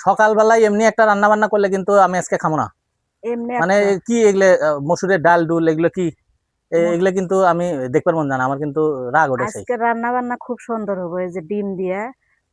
সকালবেলায় এমনি একটা রান্না বান্না করলে কিন্তু আমি আজকে খাবো না। এমনি মানে কি এগুলো মসুরের ডাল ডুল এগুলো কি এগুলো কিন্তু আমি দেখবার মন জানা, আমার কিন্তু রাগ ওঠে সেই। আজকে রান্না বান্না খুব সুন্দর হবে, এই যে ডিম দিয়ে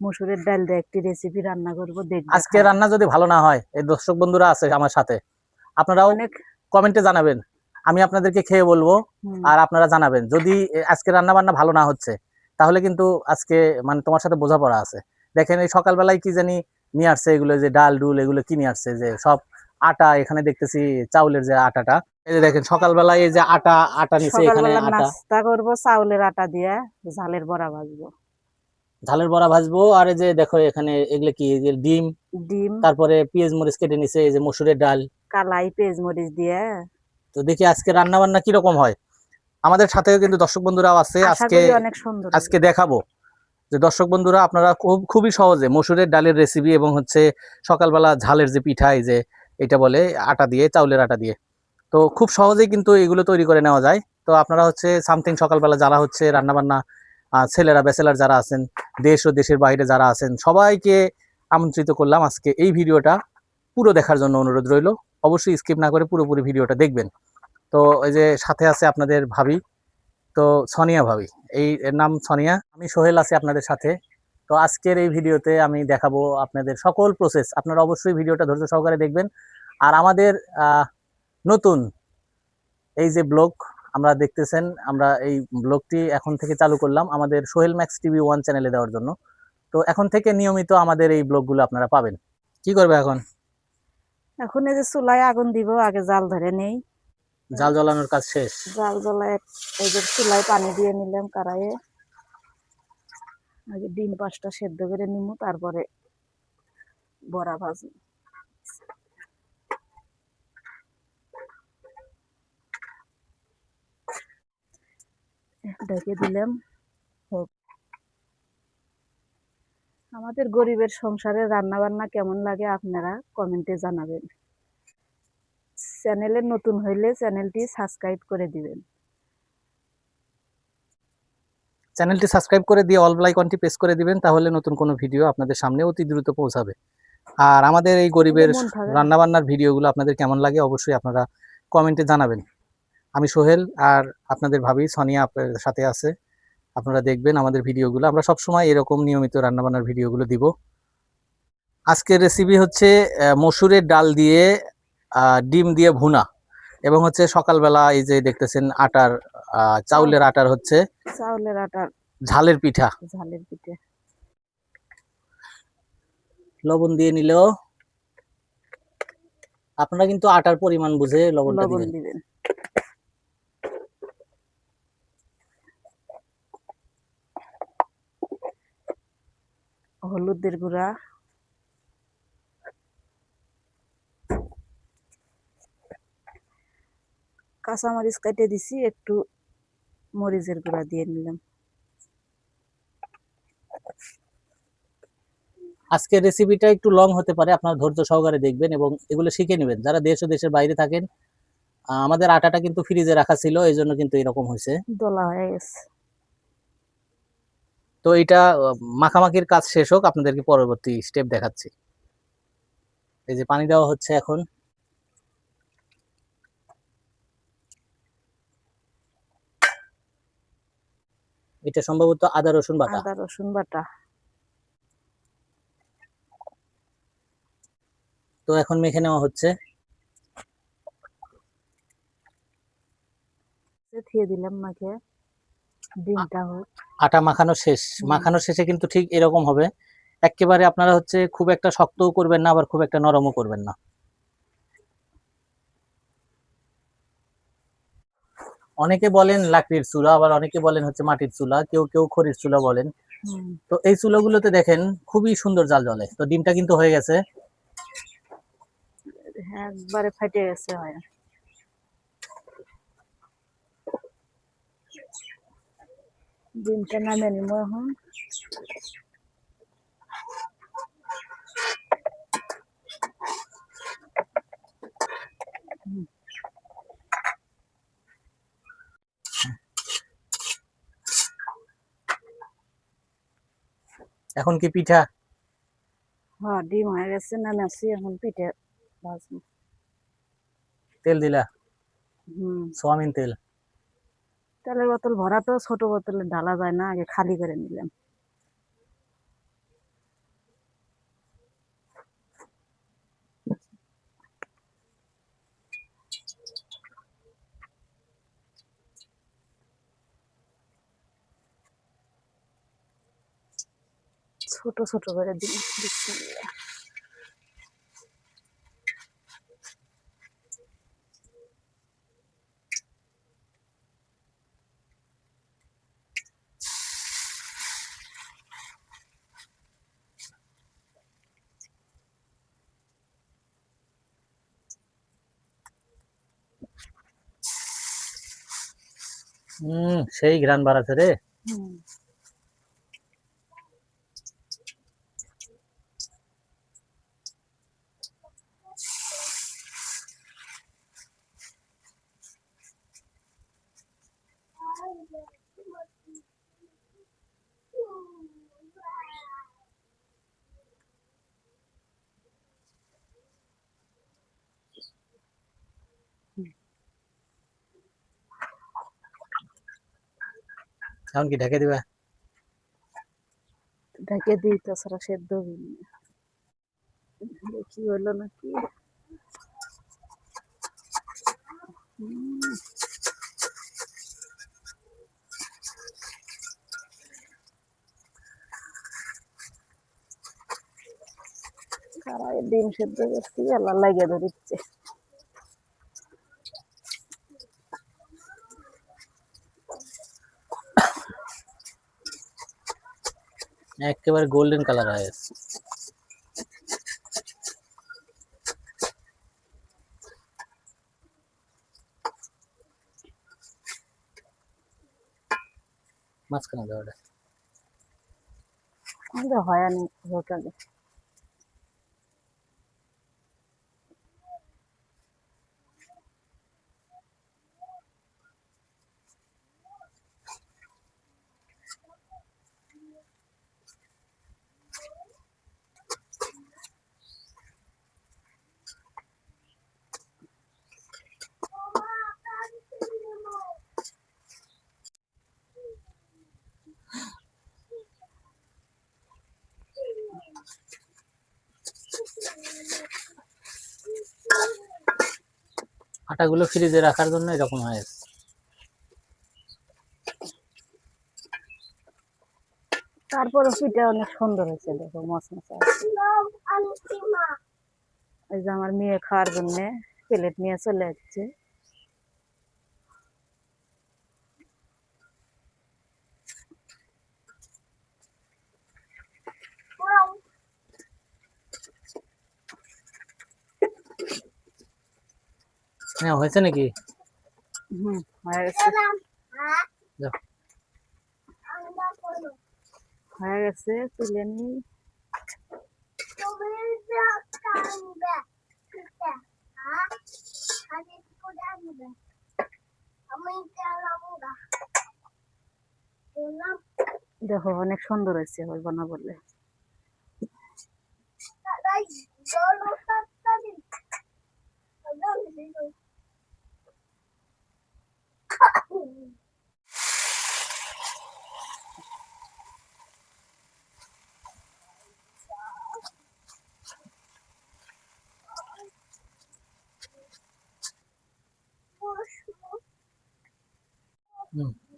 মসুরের ডাল দিয়ে একটি রেসিপি রান্না করব, দেখবে আজকে রান্না যদি ভালো না হয়, এই দর্শক বন্ধুরা আছে আমার সাথে, আপনারাও অনেক কমেন্টে জানাবেন, আমি আপনাদেরকে খেয়ে বলবো। আর আপনারা জানাবেন যদি আজকে রান্না বান্না ভালো না হচ্ছে, তাহলে কিন্তু আজকে মানে তোমার সাথে বোঝাপড়া আছে। দেখেন এই সকালবেলায় কি জানি নিয়ে আসছে, এগুলো যে ডাল ডুল এগুলো কি নিয়ে আসছে, যে সব আটা এখানে দেখতেছি, চাউলের যে আটাটা, এই যে দেখেন সকালবেলায় এই যে আটা আটা নিচে, এখানে সকালবেলা আটা নাস্তা করব, চাউলের আটা দিয়ে ঝালের বড়া ভাজবো। ঝালের বড়া ভাজবো। আর এই যে দেখো এখানে এগুলো কি, এই যে ডিম, ডিম, তারপরে পেঁয়াজ মরিচ কেটে নিছে, এই যে মসুরের ডাল। কালাই পেঁয়াজ মরিচ দিয়ে। তো দেখি আজকে রান্না বান্না কিরকম হয়। আমাদের সাথেও কিন্তু দর্শক বন্ধুরাও আছে আশা আজকে। করি অনেক সুন্দর হবে। আজকে দেখাবো যে দর্শক বন্ধুরা আপনারা খুবই সহজে মসুরের ডালের রেসিপি এবং হচ্ছে সকালবেলা ঝালের যে পিঠা, এই যে এটা বলে আটা দিয়ে, চাউলের আটা দিয়ে, তো খুব সহজেই কিন্তু এগুলো তৈরি করে নেওয়া যায়। তো আপনারা হচ্ছে সামথিং সকালবেলা যারা হচ্ছে রান্না বান্না, ছেলেরা ব্যাচেলার যারা আছেন, দেশ ও দেশের বাইরে যারা আছেন, সবাইকে আমন্ত্রিত করলাম আজকে এই ভিডিওটা পুরো দেখার জন্য। অনুরোধ রইল, অবশ্যই স্কিপ না করে পুরোপুরি ভিডিওটা দেখবেন। তো এই যে সাথে আছে আপনাদের ভাবি, তো সোনিয়া ভাবি, এর নাম সোনিয়া, আমি সোহেল আছি আপনাদের সাথে। তো আজকের এই ভিডিওতে আমি দেখাবো আপনাদের সকল প্রসেস। আপনারা অবশ্যই ভিডিওটা ধৈর্য সহকারে দেখবেন। আর আমাদের নতুন এই যে ব্লগ আমরা দেখতেছেন, আমরা এই ব্লগটি এখন থেকে চালু করলাম আমাদের সোহেল ম্যাক্স টিভি 1 চ্যানেলে দেওয়ার জন্য। তো এখন থেকে নিয়মিত আমাদের এই ব্লগগুলো আপনারা পাবেন। কি করবে এখন? এখন এই যে চুলায় আগুন দিব, আগে জাল ধরে নেই। জাল জ্বালানোর কাজ শেষ। জাল জ্বলায় এই যে চুলায় পানি দিয়ে নিলাম কড়াইয়ে। আগে ডিম 5টা সেদ্ধ করে নিব, তারপরে বড়া ভাজবো। ঢেকে দিলাম। হোক। আমাদের গরিবের সংসারে রান্না বান্না কেমন লাগে আপনারা কমেন্টে জানাবেন। চ্যানেলে নতুন হইলে চ্যানেলটি সাবস্ক্রাইব করে দিবেন। চ্যানেলটি সাবস্ক্রাইব করে দিয়ে অল আইকনটি প্রেস করে দিবেন, তাহলে নতুন কোনো ভিডিও আপনাদের সামনে অতি দ্রুত পৌঁছাবে। আর আমাদের এই গরিবের রান্নাবান্নার ভিডিওগুলো আপনাদের কেমন লাগে অবশ্যই আপনারা কমেন্টে জানাবেন। আমি সোহেল আর আপনাদের ভাবি সোনিয়া আপনাদের সাথে আছে। আপনারা দেখবেন আমাদের ভিডিওগুলো, আমরা সবসময় এরকম নিয়মিত রান্নাবান্নার ভিডিওগুলো দিব। আজকের রেসিপি হচ্ছে মসুরের ডাল দিয়ে ডিম দিয়ে ভুনা, এবং হচ্ছে সকালবেলা এই যে দেখতেছেন আটার চাউলের আটার হচ্ছে চাউলের আটার ঝালের পিঠা। ঝালের পিঠে লবণ দিয়ে নিলেও আপনারা কিন্তু আটার পরিমাণ বুঝে লবণটা লবণ দিবেন। দিবেন। হলুদের গুঁড়া, কাঁচামরিচ কেটে দিছি, একটু মরিচের গুঁড়া দিয়ে নিলাম। আজকের রেসিপিটা একটু লং হতে পারে, আপনারা ধৈর্য সহকারে দেখবেন এবং এগুলো শিখে নেবেন। যারা দেশ ও দেশের বাইরে থাকেন, আমাদের আটাটা কিন্তু ফ্রিজে রাখা ছিল, এই জন্য কিন্তু এরকম হয়েছে, দলা হয়ে গেছে। তো এটা মাখামাখির কাজ শেষ হোক, আপনাদেরকে পরবর্তী স্টেপ দেখাচ্ছি। এই যে পানি দেওয়া হচ্ছে এখন। এটা সম্ভবত আদা রসুন বাটা। আদা রসুন বাটা। তো এখন মেখে নেওয়া হচ্ছে। দিয়ে দিলাম মাখে। ডিমটা হোক। আটা মাখানো শেষ। মাখানোর শেষে কিন্তু ঠিক এরকম হবে। একেবারে আপনারা হচ্ছে খুব একটা শক্তও করবেন না, আবার খুব একটা নরমও করবেন না। অনেকে বলেন লাকড়ির চুলা, আবার অনেকে বলেন হচ্ছে মাটির চুলা, কেউ কেউ খড়ির চুলা বলেন। তো এই চুলাগুলোতে দেখেন খুবই সুন্দর জাল জ্বলে। তো ডিমটা কিন্তু হয়ে গেছে, একবারে ফেটে গেছে। হয় ডিমটা নামে নিব এখন। এখন কি পিঠা? হ্যাঁ, ডিম হয়ে গেছে, নামাচ্ছি, এখন পিঠে ভাজবো। তেল দিলা? হুম। সোয়াবিন তেল? তেলের বোতল ভরা তো, ছোট বোতলে ঢালা যায় না, আগে খালি করে নিলাম। ছোট ছোট করে দিলাম। বিসমিল্লাহ। সেই ঘ্রাণ বাড়াচ্ছে রে। হুম। এখন কি ঢেকে দিবা? ঢেকে দিই, তাছাড়া সেদ্ধ হবে না। দেখি হলো নাকি। হুম, কড়াইয়ে ডিম সেদ্ধ করছি, আল্লাহ লাগিয়ে ধরিচ্ছে। একেবারে গোল্ডেন কালার হয়ে গেছে। মাঝখানে দাও ওটা। আমাদের হয়নি হোটেলে। আটাগুলো ফ্রিজে রাখার জন্য এরকম হয়ে গেছে। তারপরে পিঠা অনেক সুন্দর হয়েছে, দেখো মচমচা আছে। এই যে আমার মেয়ে খাওয়ার জন্য প্লেট নিয়ে চলে যাচ্ছে। হ্যাঁ, হয়েছে নাকি? হুম, হয়ে গেছে। যাও। হয়ে গেছে, তুলে নিই। দেখো অনেক সুন্দর হয়েছে, হইব না বললে।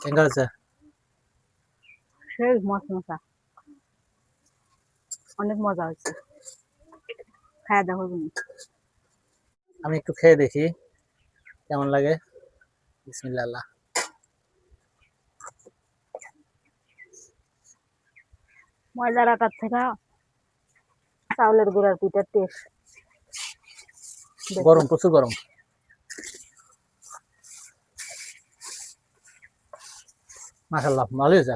কেঙ্গা হয়েছে? সেই মচমচা, অনেক মজা হয়েছে। খাওয়া দেখো তুমি। আমি একটু খেয়ে দেখি কেমন লাগে। বিসমিল্লাহ। ময়দার আটার থেকে চাউলের গুঁড়ার পিঠার টেস্ট। গরম, প্রচুর গরম। মাশাআল্লাহ, ভালো হয়েছে।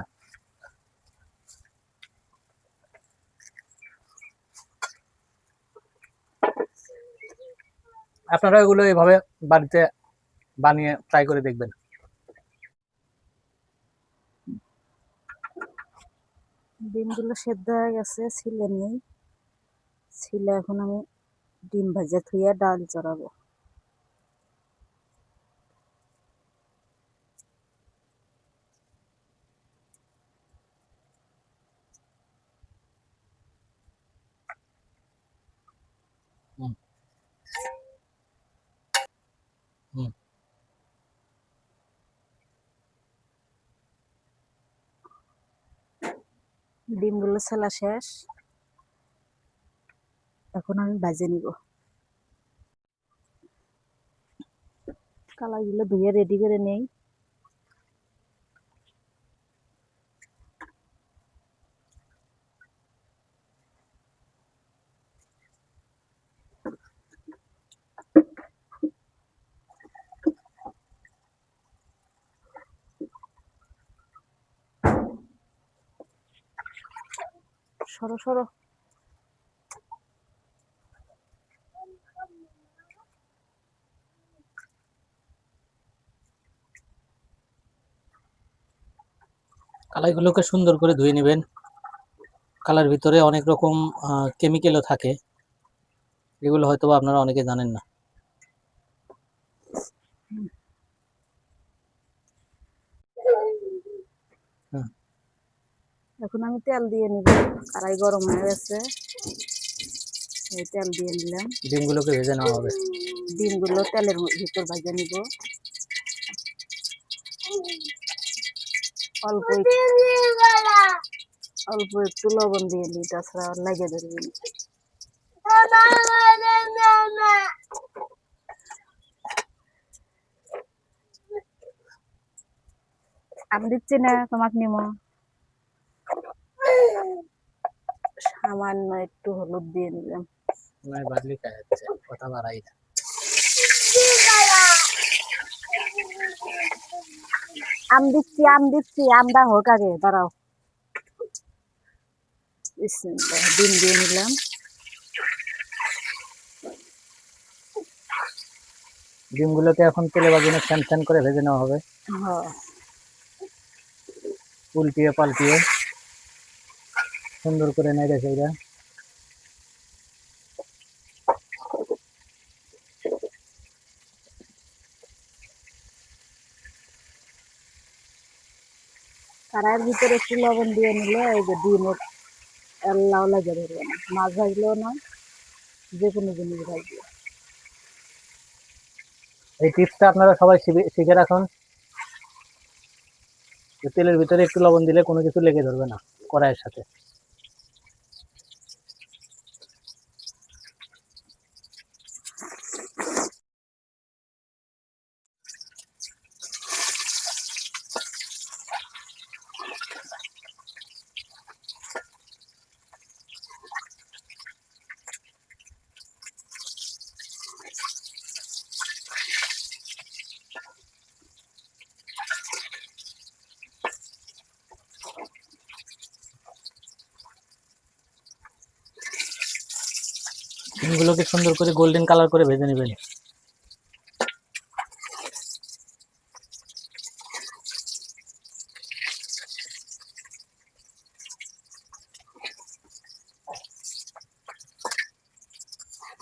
আপনারা এগুলো এইভাবে বাড়িতে বানিয়ে ট্রাই করে দেখবেন। ডিমগুলো সেদ্ধ হয়ে গেছে, ছিলে নেই। ছিলে এখন আমি ডিম ভাজা থুইয়া ডাল চড়াবো। হুম, হুম। ডিমগুলো ছেলা শেষ, এখন আমি ভাজে নিব। কালারগুলো ধুয়ে রেডি করে নেই। সরো সরো। কালাইগুলোকে সুন্দর করে ধুয়ে নেবেন। কালার ভিতরে অনেক রকম কেমিক্যালও থাকে, এগুলো হয়তো আপনারা অনেকে জানেন না। হ্যাঁ, এখন আমি তেল দিয়ে নিব। কড়াই গরম হয়ে গেছে, এই তেল দিয়ে নিলাম। ডিমগুলোকে ভেজে নেওয়া হবে। ডিমগুলো তেলের ভিতর ভাজে নিব। অল্প অল্প একটু লবণ দিয়ে নিই, তাছাড়া লেগে ধরবে না। আমি দিচ্ছি না, তোমাকে নিব। সামান্য একটু হলুদ দিয়ে নিলাম। নয় বাদলি খায় যাচ্ছে, কথা বাড়াই না। দিচ্ছি আমটা হোক আগে, দাঁড়াও। ডিম দিয়ে নিলাম। ডিমগুলোকে এখন তেলে বাজিয়ে স্যান স্যান করে ভেজে নেওয়া হবে, হ্যাঁ, উল্টিয়ে পাল্টিয়ে সুন্দর করে নেড়ে সেইটা। কড়াইয়ের ভিতরে একটু লবণ দিয়ে নিলে এই যে ডিমের লাউ লাগে ধরবে না। মাছ ভাজলেও না, যে কোনো জিনিস ভাজলে। এই টিপসটা আপনারা সবাই শিখে রাখুন, যে তেলের ভিতরে একটু লবণ দিলে কোনো কিছু লেগে ধরবে না কড়াইয়ের সাথে। ডিমগুলোকে সুন্দর করে গোল্ডেন কালার করে ভেজে নেবেন।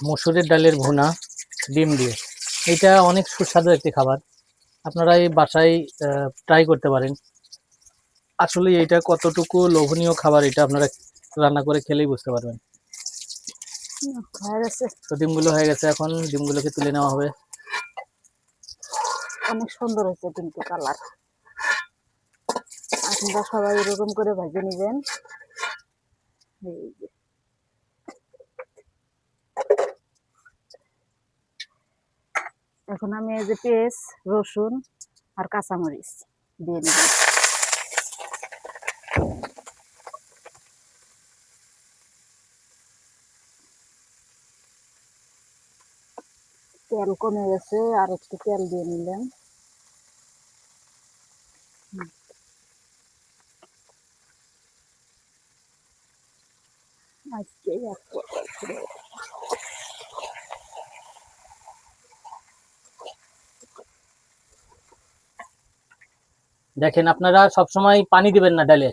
মসুরের ডালের ভুনা ডিম দিয়ে, এটা অনেক সুস্বাদু একটি খাবার। আপনারা এই বাসায় ট্রাই করতে পারেন। আসলে এটা কতটুকু লোভনীয় খাবার, এটা আপনারা রান্না করে খেলেই বুঝতে পারবেন। হয়ে গেছে। তো ডিমগুলো হয়ে গেছে, এখন ডিমগুলোকে তুলে নেওয়া হবে। অনেক সুন্দর হয়েছে কিন্তু কালার। আপনারা সবাই এরকম করে ভেজে নেবেন। এই যে এখন আমি এই যে পেঁয়াজ, রসুন আর কাঁচামরিচ দিয়ে নিব। তেল কমে গেছে, আর একটু তেল দিয়ে নিলাম। আজকে দেখেন, আপনারা সবসময় পানি দিবেন না ডালে,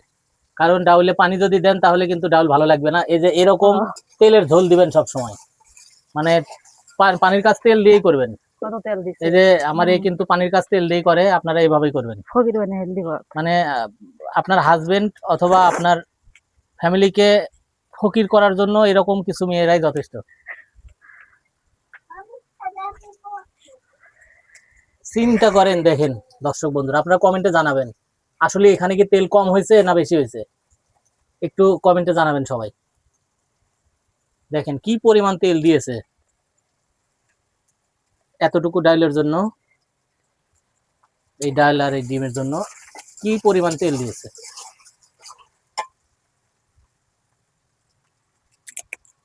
কারণ ডাউলে পানি যদি দেন তাহলে কিন্তু ডাউল ভালো লাগবে না। এই যে এরকম ও, তেলের ঝোল দিবেন সব সময়, মানে পানির কাজ তেল দিয়েই করবেন। কত তেল দিছে। এই যে আমার এই কিন্তু পানির কাজ তেল দিয়ে করে, আপনারা এইভাবেই করবেন। ফকির বানিয়ে হেলদি বক। মানে আপনার হাজবেন্ড অথবা আপনার ফ্যামিলিকে ফকির করার জন্য এরকম কিছু মেয়েরাই যথেষ্ট। চিন্তা করেন, দেখেন দর্শক বন্ধুরা, আপনারা কমেন্টে জানাবেন আসলে এখানে কি তেল কম হয়েছে না বেশি হয়েছে, একটু কমেন্টে জানাবেন সবাই। দেখেন কি পরিমাণ তেল দিয়েছে এতটুকু ডাইলের জন্য, এই ডাল আর এই ডিমের জন্য কি পরিমাণ তেল দিয়েছে।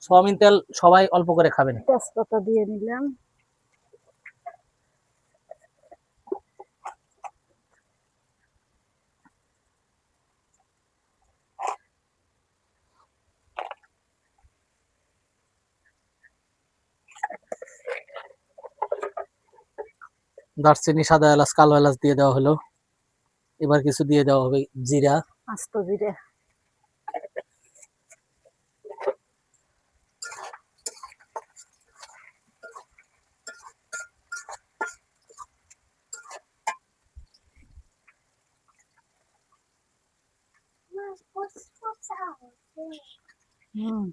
সয়াবিন তেল সবাই অল্প করে খাবেন। তেজপাতা দিয়ে নিলাম। দারচিনি, সাদা এলাচ, কালো এলাচ দিয়ে দেওয়া হলো। এবার কিছু দিয়ে দেওয়া হবে জিরা। আস্ত জিরে। হুম,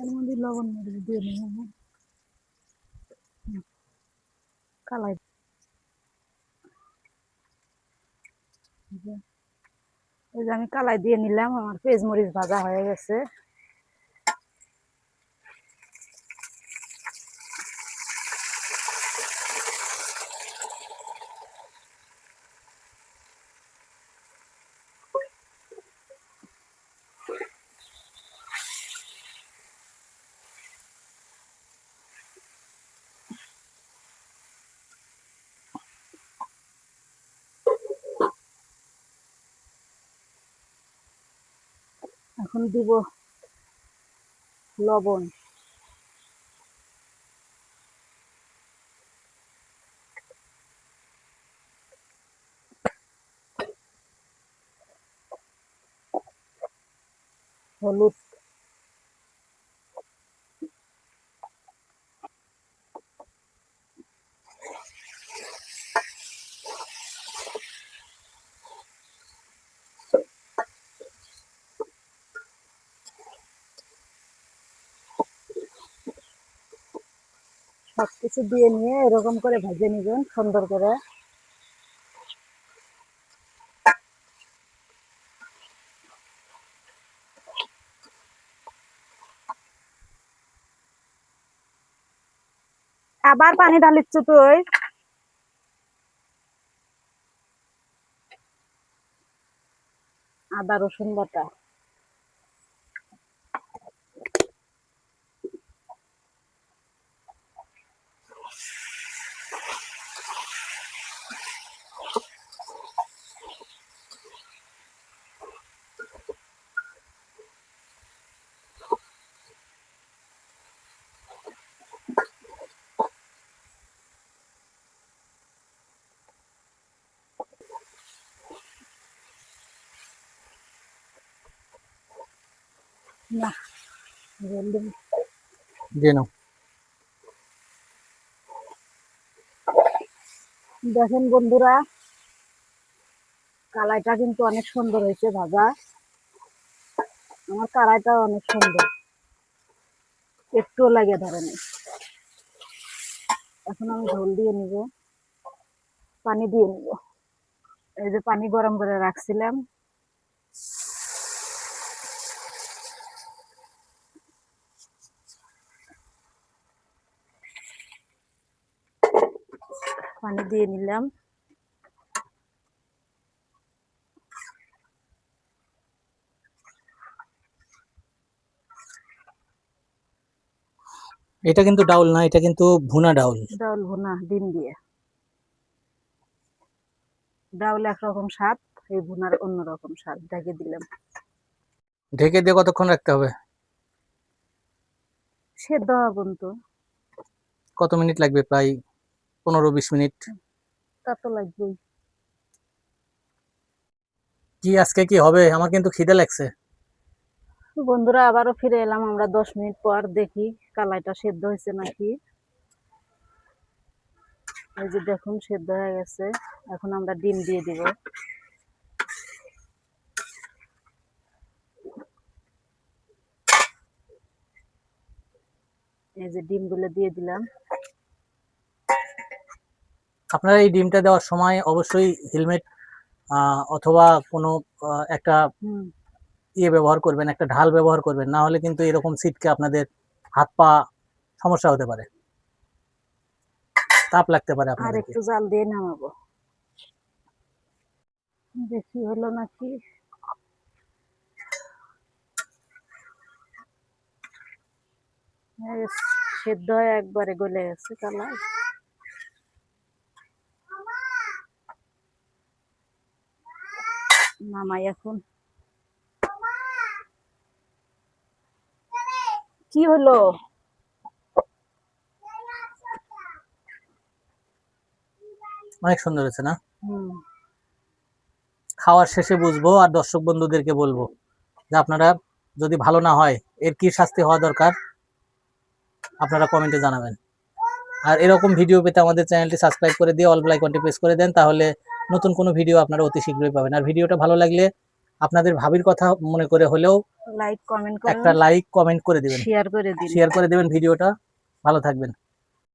এর মধ্যে লবণ মরিচ দিয়ে নিলাম। কালাই। এই যে আমি কালাই দিয়ে নিলাম, আমার পেঁয়াজ মরিচ ভাজা হয়ে গেছে। এখন দিব লবণ। হলুদ। সবকিছু দিয়ে নিয়ে এরকম করে ভেজে নিবেন সুন্দর করে। আবার পানি ঢালিচ্ছ তুই? আদা রসুন বাটা। না, জলদি। দিয়ে নাও। দেখেন বন্ধুরা, কালাইটা কিন্তু অনেক সুন্দর হয়েছে ভাজা। আমার কালাইটা অনেক সুন্দর, একটুও লাগে ধরেনি। এখন আমি ঝোল দিয়ে নিব, পানি দিয়ে নিব। এই যে পানি গরম করে রাখছিলাম, পানি দিয়ে নিলাম। এটা কিন্তু ডাউল না, এটা কিন্তু ভুনা ডাউল। ডাউল ভুনা ডিম দিয়ে। ডাউল একরকম স্বাদ, এই ভুনার অন্যরকম স্বাদ। ঢেকে দিলাম। ঢেকে দিয়ে কতক্ষণ রাখতে হবে? সেদ্ধ হওয়া পর্যন্ত। কত মিনিট লাগবে? প্রায় 15-20 মিনিট। তা তো লাগবেই। কি আজকে কি হবে? আমার কিন্তু খিদে লাগছে। বন্ধুরা আবারও ফিরে এলাম আমরা 10 মিনিট পর, দেখি কালাইটা সেদ্ধ হয়েছে নাকি। এই যে দেখুন সেদ্ধ হয়ে গেছে। এখন আমরা ডিম দিয়ে দিব। এই যে ডিমগুলো দিয়ে দিলাম। আপনারা এই ডিমটা দেওয়ার সময় অবশ্যই হেলমেট অথবা কোনো একটা হুম, ইয়ে ব্যবহার করবেন, একটা ঢাল ব্যবহার করবেন, না হলে কিন্তু এরকম ছিটকে আপনাদের হাত পা সমস্যা হতে পারে, তাপ লাগতে পারে আর আপনাদেরকে। একটু জাল দিয়ে নামাবো। বেশি হলো নাকি? এই সেদ্ধ হয়ে একবারে গলে গেছে কালাই। নামাই এখন। কি হলো? অনেক সুন্দর হয়েছে না? হুম, খাওয়ার শেষে বুঝবো আর দর্শক বন্ধুদেরকে বলবো যে আপনারা যদি ভালো না হয় এর কি শাস্তি হওয়া দরকার আপনারা কমেন্টে জানাবেন। আর এরকম ভিডিও পেতে আমাদের চ্যানেলটি সাবস্ক্রাইব করে দিয়ে অল বেল আইকনটি প্রেস করে দেন, তাহলে নতুন কোনো ভিডিও আপনারা অতি শীঘ্রই পাবেন। আর ভিডিওটা ভালো লাগলে আপনাদের ভাবির কথা মনে করে হলেও লাইক কমেন্ট একটা করুন, লাইক কমেন্ট করে দিবেন, শেয়ার করে দিন। শেয়ার করে দেবেন ভিডিওটা। ভালো থাকবেন।